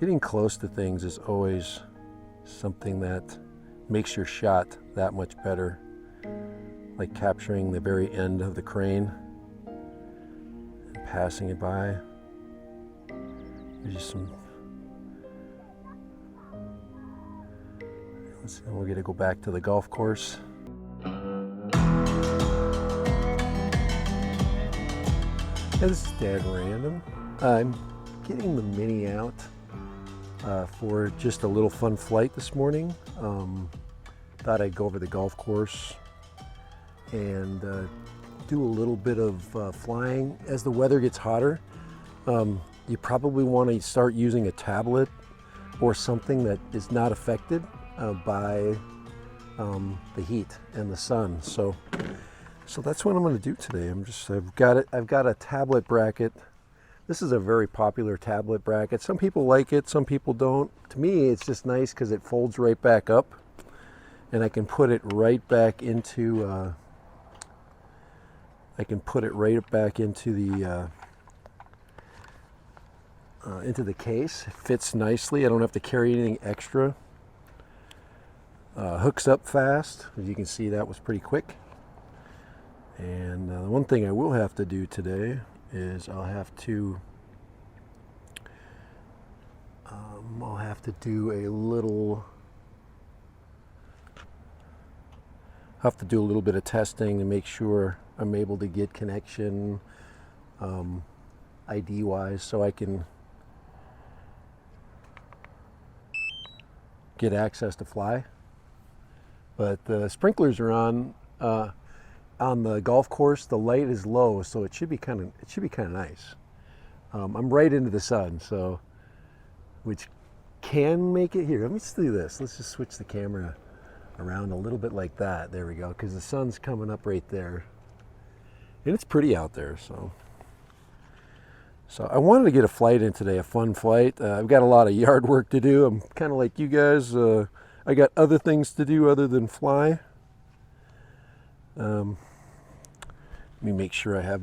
Getting close to things is always something that makes your shot that much better. Like capturing the very end of the crane and passing it by. There's just some. Let's see, we're gonna go back to the golf course. Yeah, this is dead random. I'm getting the Mini out for just a little fun flight this morning. Thought I'd go over the golf course and do a little bit of flying. As the weather gets hotter, you probably want to start using a tablet or something that is not affected by the heat and the sun. So that's what I'm going to do today. I've got a tablet bracket. This is a very popular tablet bracket. Some people like it, some people don't. To me, it's just nice because it folds right back up, and I can put it right back into. I can put it right back into the case. It fits nicely. I don't have to carry anything extra. Hooks up fast. As you can see, that was pretty quick. And the one thing I will have to do today is I'll have to do a little bit of testing to make sure I'm able to get connection ID wise, so I can get access to fly. But the sprinklers are on the golf course. The light is low, so it should be kind of nice. I'm right into the sun, so which can make it here. Let me just do this. Let's just switch the camera around a little bit like that. There we go, because the sun's coming up right there, and it's pretty out there. So I wanted to get a flight in today, a fun flight. I've got a lot of yard work to do. I'm kind of like you guys. I got other things to do other than fly. Let me make sure I have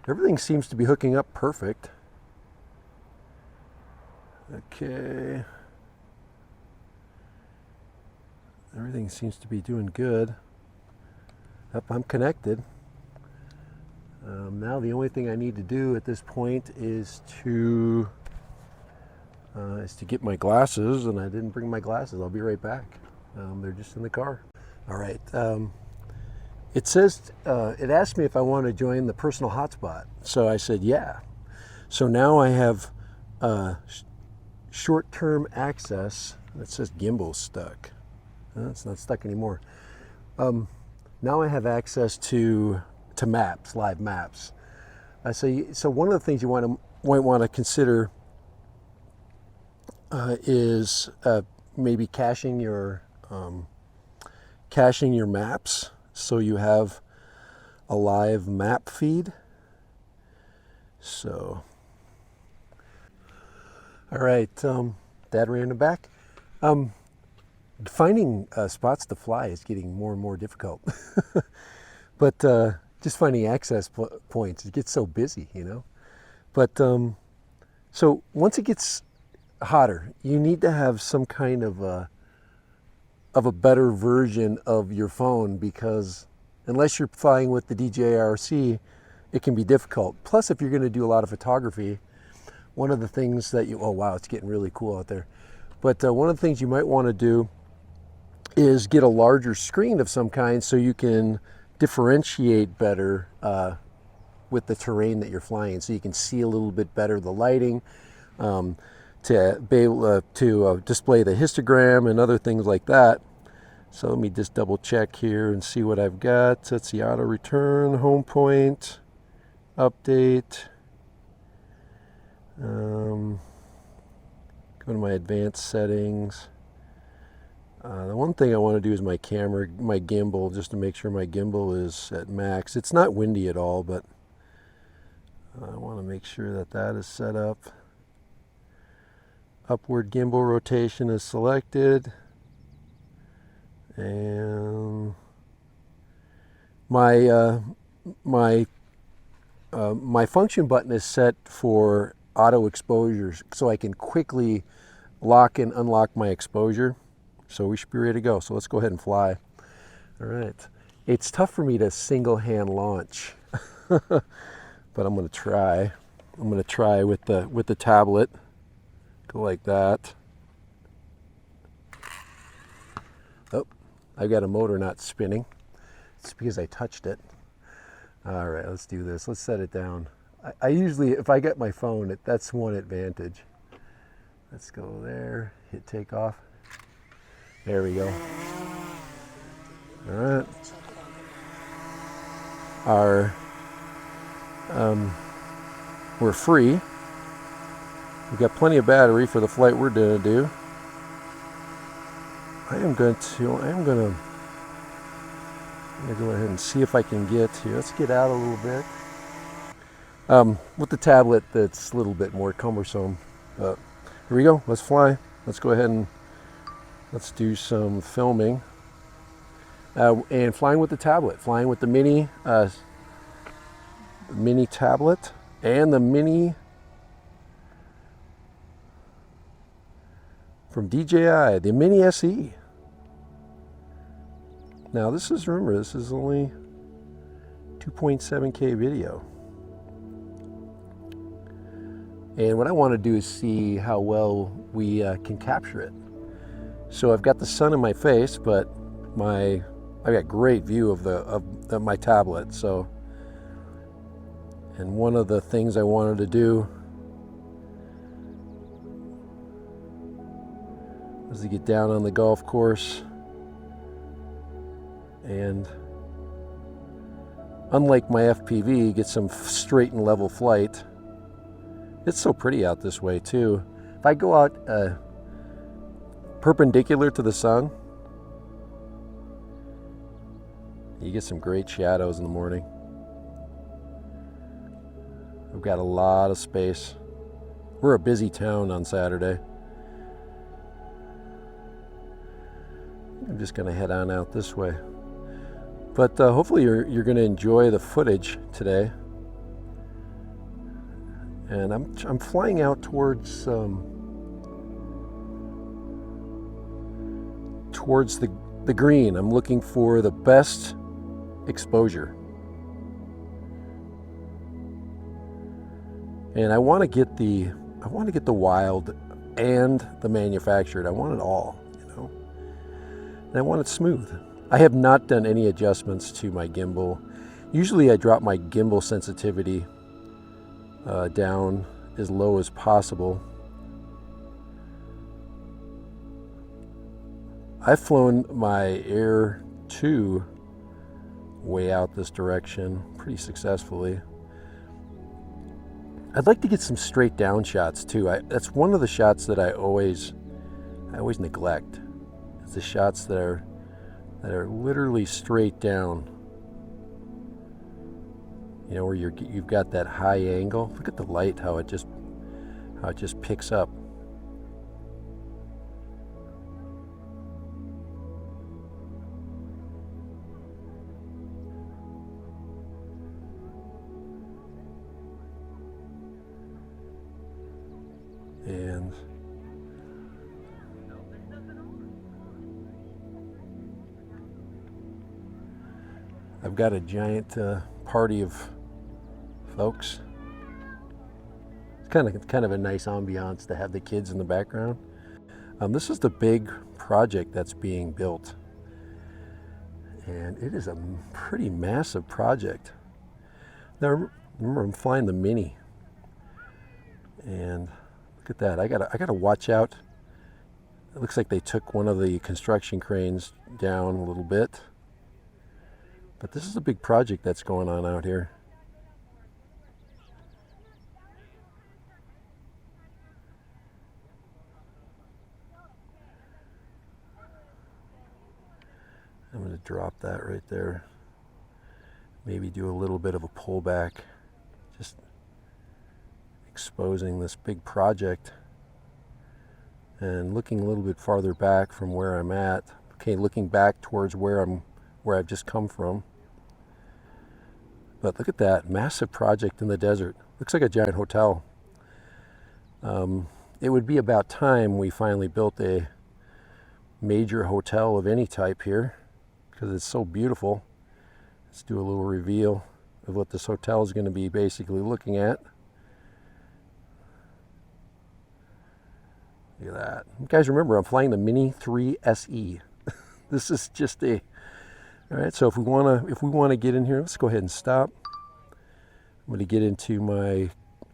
everything seems to be hooking up perfect. Okay. Everything seems to be doing good. Yep, I'm connected. Now the only thing I need to do at this point is to get my glasses, and I didn't bring my glasses. I'll be right back. They're just in the car. All right. It says, it asked me if I want to join the personal hotspot. So I said, yeah. So now I have short-term access. It says gimbal stuck. It's not stuck anymore. Now I have access to maps, live maps. So one of the things you might want to consider is maybe caching your maps, so you have a live map feed. So, all right, Dad ran it back. Finding spots to fly is getting more and more difficult. But just finding access points, it gets so busy, you know. But so once it gets hotter, you need to have some kind of a better version of your phone, because unless you're flying with the DJI-RC, it can be difficult. Plus, if you're going to do a lot of photography, one of the things that oh wow, it's getting really cool out there. But one of the things you might want to do is get a larger screen of some kind, so you can differentiate better with the terrain that you're flying, so you can see a little bit better the lighting, to be able to display the histogram and other things like that. So let me just double check here and see what I've got. That's the auto return, home point, update. Go to my advanced settings. The one thing I want to do is my camera, my gimbal, just to make sure my gimbal is at max. It's not windy at all, but I want to make sure that that is set up. Upward gimbal rotation is selected, and my function button is set for auto exposures so I can quickly lock and unlock my exposure. So we should be ready to go. So let's go ahead and fly. All right. It's tough for me to single hand launch, but I'm going to try. I'm going to try with the tablet. Go like that. Oh, I've got a motor not spinning. It's because I touched it. All right, let's do this. Let's set it down. I usually, if I get my phone, that's one advantage. Let's go there, hit takeoff. There we go. All right. We're free. We've got plenty of battery for the flight we're going to do. I'm going to go ahead and see if I can get here. Let's get out a little bit. With the tablet, that's a little bit more cumbersome. But here we go. Let's fly. Let's go ahead and let's do some filming. And flying with the tablet, flying with the mini tablet and the mini from DJI, the Mini SE. Now this is, remember, this is only 2.7K video. And what I want to do is see how well we can capture it. So I've got the sun in my face, but I've got great view of my tablet. So, and one of the things I wanted to do was to get down on the golf course, and unlike my FPV, get some straight and level flight. It's so pretty out this way too. If I go out perpendicular to the sun, you get some great shadows in the morning. We've got a lot of space. We're a busy town on Saturday. I'm just going to head on out this way. But hopefully you're going to enjoy the footage today. And I'm flying out towards the green. I'm looking for the best exposure. And I want to get the wild and the manufactured. I want it all, you know. And I want it smooth. I have not done any adjustments to my gimbal. Usually I drop my gimbal sensitivity down as low as possible. I've flown my Air 2 way out this direction pretty successfully. I'd like to get some straight down shots too. That's one of the shots that I always neglect. It's the shots that are literally straight down. You know, where you've got that high angle. Look at the light, how it just picks up. And I've got a giant party of folks. It's kind of a nice ambiance to have the kids in the background. This is the big project that's being built, and it is a pretty massive project. Now remember, I'm flying the Mini, and look at that. I gotta watch out. It looks like they took one of the construction cranes down a little bit. But this is a big project that's going on out here. I'm going to drop that right there. Maybe do a little bit of a pullback. Just exposing this big project. And looking a little bit farther back from where I'm at. Okay, looking back towards where I've just come from. But look at that massive project in the desert. Looks like a giant hotel. It would be about time we finally built a major hotel of any type here, because it's so beautiful. Let's do a little reveal of what this hotel is going to be basically looking at. Look at that. You guys remember, I'm flying the Mini 3 SE. This is just a... All right, so if we want to get in here, let's go ahead and stop. I'm going to get into my...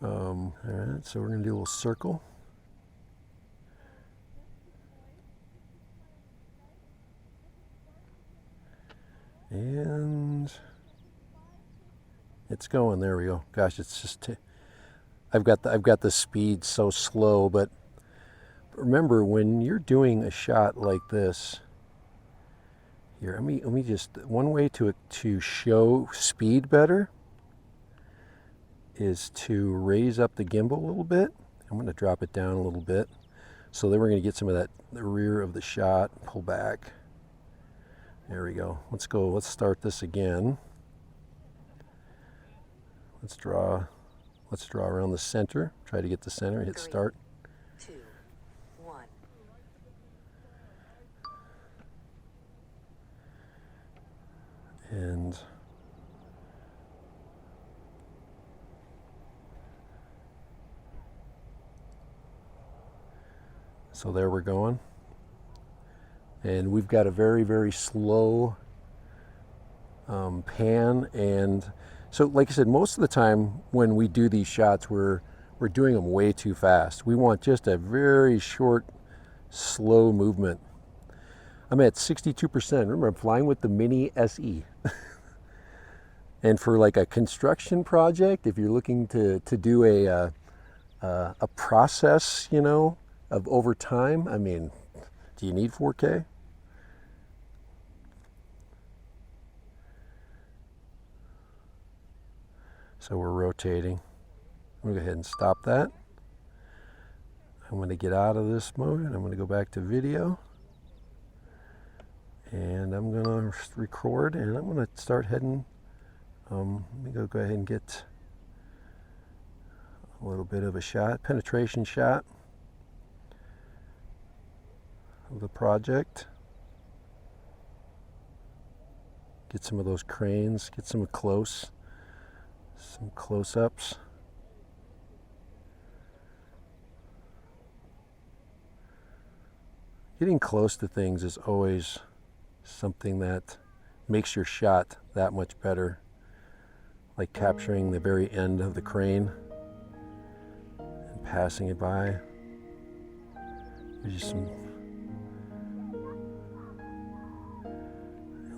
all right, so we're going to do a little circle. And it's going. There we go. Gosh, it's just... I've got the speed so slow, but remember, when you're doing a shot like this, here, let me just, one way to show speed better is to raise up the gimbal a little bit. I'm going to drop it down a little bit. So then we're going to get some of that, the rear of the shot, pull back. There we go. Let's start this again. Let's draw around the center. Try to get the center, hit start. 2, 1. And so there we're going. And we've got a very, very slow pan. And so, like I said, most of the time when we do these shots, we're doing them way too fast. We want just a very short, slow movement. I'm at 62%. Remember, I'm flying with the Mini SE. And for like a construction project, if you're looking to do a process, you know, of over time, I mean, do you need 4K? So we're rotating. I'm gonna go ahead and stop that. I'm gonna get out of this mode. I'm gonna go back to video. And I'm gonna record, and I'm gonna start heading. Let me go ahead and get a little bit of a shot, penetration shot of the project. Get some of those cranes, get some close. Some close-ups. Getting close to things is always something that makes your shot that much better. Like capturing the very end of the crane and passing it by. There's just some...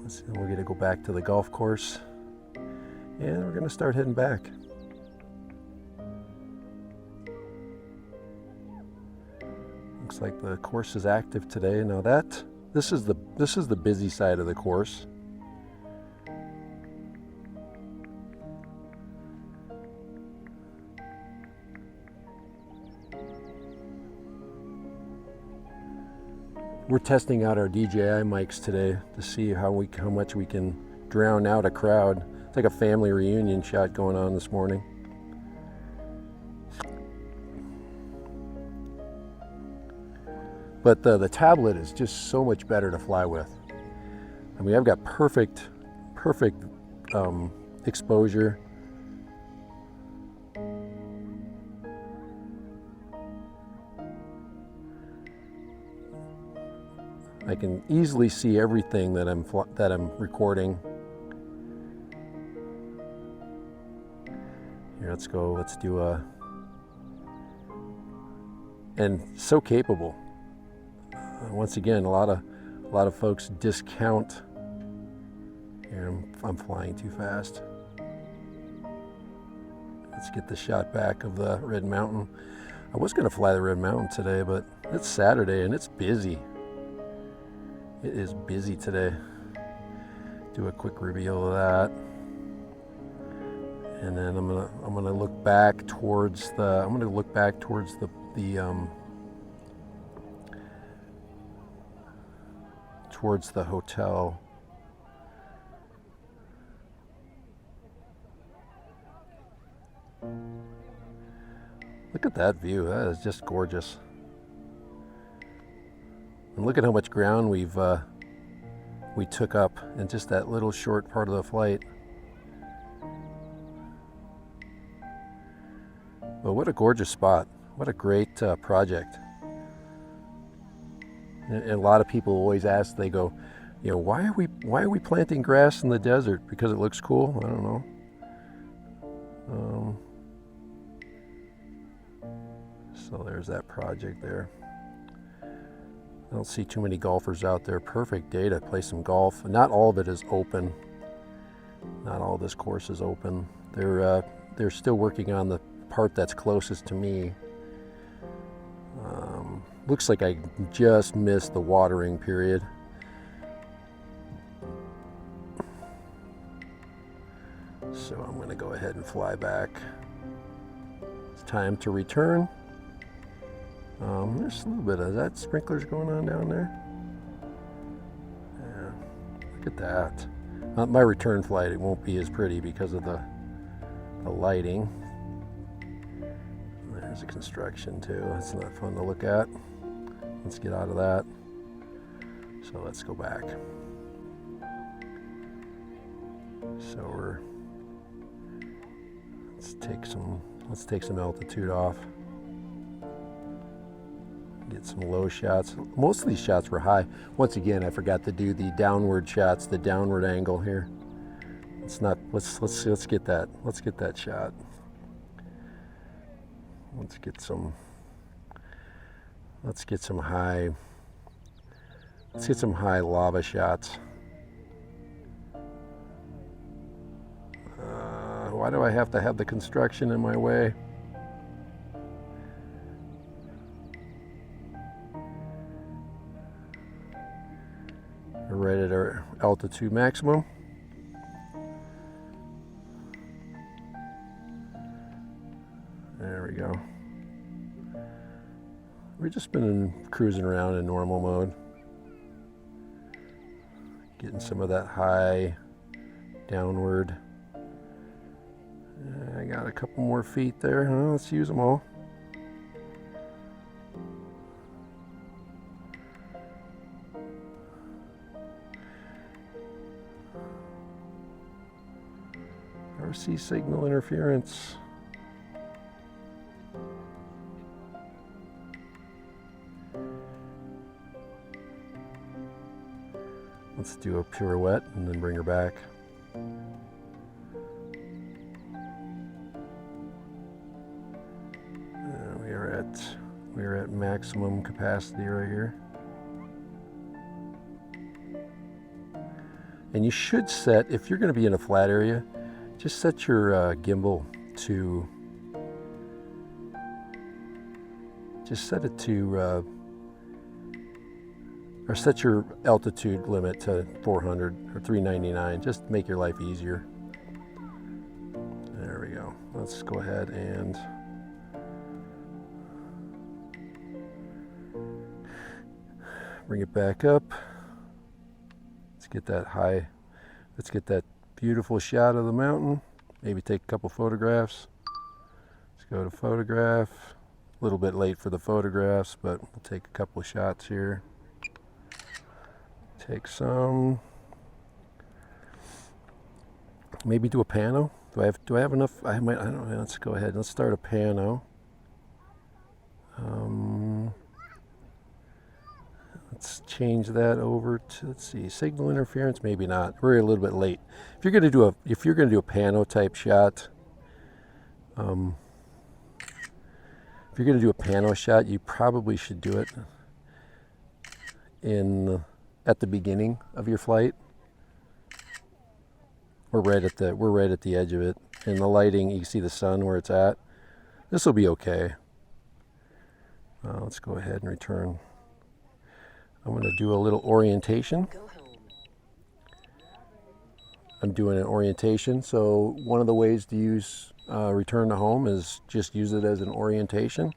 Let's see, we're going to go back to the golf course. And we're going to start heading back. Looks like the course is active today. Now this is the busy side of the course. We're testing out our DJI mics today to see how much we can drown out a crowd. It's like a family reunion shot going on this morning. But the tablet is just so much better to fly with. I mean, I've got perfect exposure. I can easily see everything that I'm recording. Here, let's go. Let's do a... And so capable. Once again, a lot of folks discount. Here, I'm flying too fast. Let's get the shot back of the Red Mountain. I was going to fly the Red Mountain today, but it's Saturday and it's busy. It is busy today. Do a quick reveal of that. And then I'm gonna look back towards the towards the hotel. Look at that view. That is just gorgeous. And look at how much ground we took up in just that little short part of the flight. Well, what a gorgeous spot. What a great project. And a lot of people always ask, they go, you know, why are we planting grass in the desert? Because it looks cool? I don't know. So there's that project there. I don't see too many golfers out there. Perfect day to play some golf. Not all of it is open. Not all this course is open. They're still working on the part that's closest to me. Looks like I just missed the watering period. So I'm going to go ahead and fly back. It's time to return. There's a little bit of that sprinklers going on down there. Yeah, look at that. On my return flight, it won't be as pretty because of the lighting. There's a construction too. That's not fun to look at. Let's get out of that. So let's go back. So let's take some altitude off. Get some low shots. Most of these shots were high. Once again, I forgot to do the downward shots, the downward angle here. Let's get that. Let's get that shot. Let's get some high lava shots. Why do I have to have the construction in my way? We're right at our altitude maximum. There we go. We've just been cruising around in normal mode. Getting some of that high downward. I got a couple more feet there. Let's use them all. RC signal interference. Let's do a pirouette and then bring her back. We're at maximum capacity right here. And you should set, if you're going to be in a flat area, just set your gimbal to, or set your altitude limit to 400 or 399, just to make your life easier. There we go. Let's go ahead and bring it back up. Let's get that high, let's get that beautiful shot of the mountain. Maybe take a couple photographs. Let's go to photograph. A little bit late for the photographs, but we'll take a couple of shots here. Take some. Maybe do a pano. Do I have enough? I don't know. Let's go ahead. Let's start a pano. Let's change that over to, let's see, signal interference. Maybe not. We're a little bit late. If you're going to do a pano type shot, if you're going to do a pano shot, you probably should do it at the beginning of your flight. We're right at the edge of it. And the lighting, you can see the sun where it's at. This will be okay. Let's go ahead and return. I'm going to do a little orientation. I'm doing an orientation. So one of the ways to use return to home is just use it as an orientation.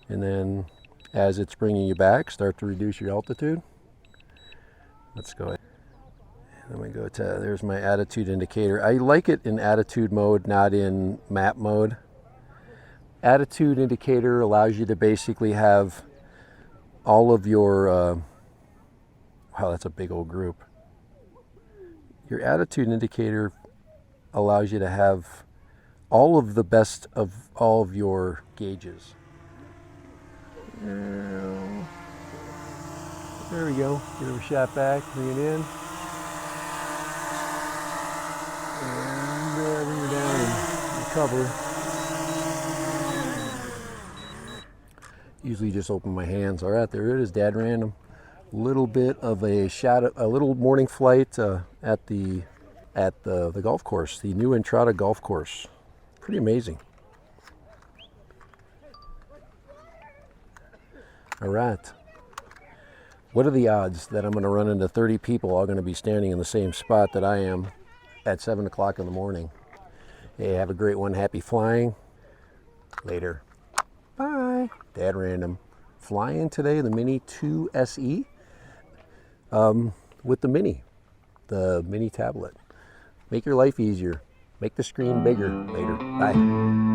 And then as it's bringing you back, start to reduce your altitude. Let's go ahead. Let me go to, there's my attitude indicator. I like it in attitude mode, not in map mode. attitude indicator allows you to basically have all of your, wow, that's a big old group. Your attitude indicator allows you to have all of the best of all of your gauges. There we go. Give it a shot back, bring it in. And bring her down and recover. Usually just open my hands. All right, there it is, Dad Random. Little bit of a shot, a little morning flight at the golf course, the new Entrada golf course. Pretty amazing. All right. What are the odds that I'm going to run into 30 people all going to be standing in the same spot that I am at 7 o'clock in the morning? Hey, have a great one. Happy flying. Later. Bye. Dad Random. Flying today the Mini 2 SE with the mini tablet. Make your life easier. Make the screen bigger. Later. Bye.